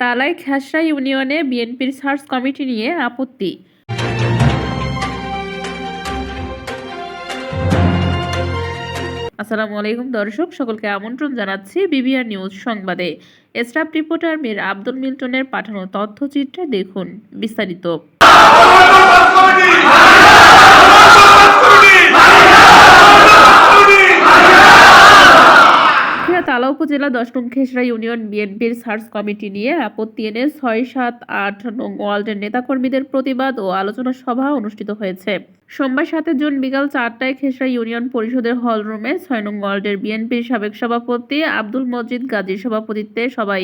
তালাই খেসরা ইউনিয়নে বিএনপির সার্চ কমিটি নিয়ে আপত্তি। আসসালামু আলাইকুম দর্শক, সকলকে আমন্ত্রণ জানাচ্ছি বিবিআর নিউজ সংবাদে। স্টাফ রিপোর্টার মীর আব্দুল মিল্টনের পাঠানো তথ্যচিত্রে দেখুন বিস্তারিত। তালা উপজেলা 10 নং খেসরা ইউনিয়ন বিএনপির সার্চ কমিটি নিয়ে আপত্তি এনে 6, 7, 8 নং ওয়ার্ডের নেতাকর্মীদের প্রতিবাদ ও আলোচনা সভা অনুষ্ঠিত হয়েছে। সোমবার 7 জুন বিকাল 4টায় খেসরা ইউনিয়ন পরিষদের হল রুমে 6 নং ওয়ার্ডের বিএনপির সাবেক সভাপতি আব্দুল মজিদ গাজীর সভাপতিত্বে সবাই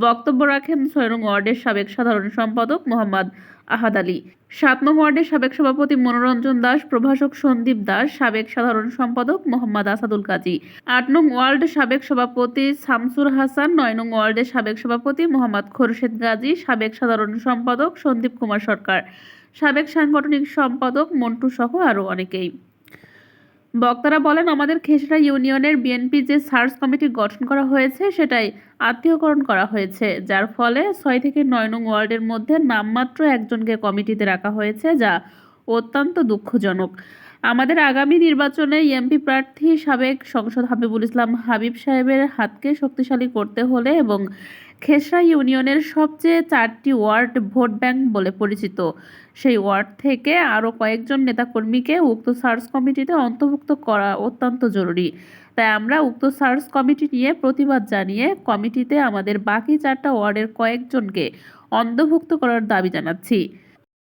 বক্তব্য রাখেন 6 নং ওয়ার্ডের সাবেক সাধারণ সম্পাদক মোহাম্মদ আহাদ আলী, 7 নং ওয়ার্ডের সাবেক সভাপতি মনোরঞ্জন দাস, প্রভাষক সন্দীপ দাস, সাবেক সাধারণ সম্পাদক মোহাম্মদ আসাদুল কাজী, 8 নং ওয়ার্ড সাবেক সভাপতি শামসুর হাসান, 9 নং ওয়ার্ডের সাবেক সভাপতি মোহাম্মদ খোরশেদ গাজী, সাবেক সাধারণ সম্পাদক সন্দীপ কুমার সরকার, সাবেক সাংগঠনিক সম্পাদক মন্টু সহ আরও অনেকেই। বক্তারা বলেন, আমাদের খেসরা ইউনিয়নের বিএনপি যে সার্চ কমিটি গঠন করা হয়েছে সেটাই আত্মীয়করণ করা হয়েছে, যার ফলে 6 থেকে 9 নং ওয়ার্ডের মধ্যে নামমাত্র একজনকে কমিটিতে রাখা হয়েছে, যা অত্যন্ত দুঃখজনক। আমাদের আগামী নির্বাচনে এমপি প্রার্থী সাবেক সংসদ হাবিবুল ইসলাম হাবিব সাহেবের হাতকে শক্তিশালী করতে হলে এবং খেসরা ইউনিয়নের সবচেয়ে 4টি ওয়ার্ড ভোট ব্যাংক বলে পরিচিত, সেই ওয়ার্ড থেকে আরও কয়েকজন নেতাকর্মীকে উক্ত সার্চ কমিটিতে অন্তর্ভুক্ত করা অত্যন্ত জরুরি। তাই আমরা উক্ত সার্চ কমিটি নিয়ে প্রতিবাদ জানিয়ে কমিটিতে আমাদের বাকি 4টা ওয়ার্ডের কয়েকজনকে অন্তর্ভুক্ত করার দাবি জানাচ্ছি।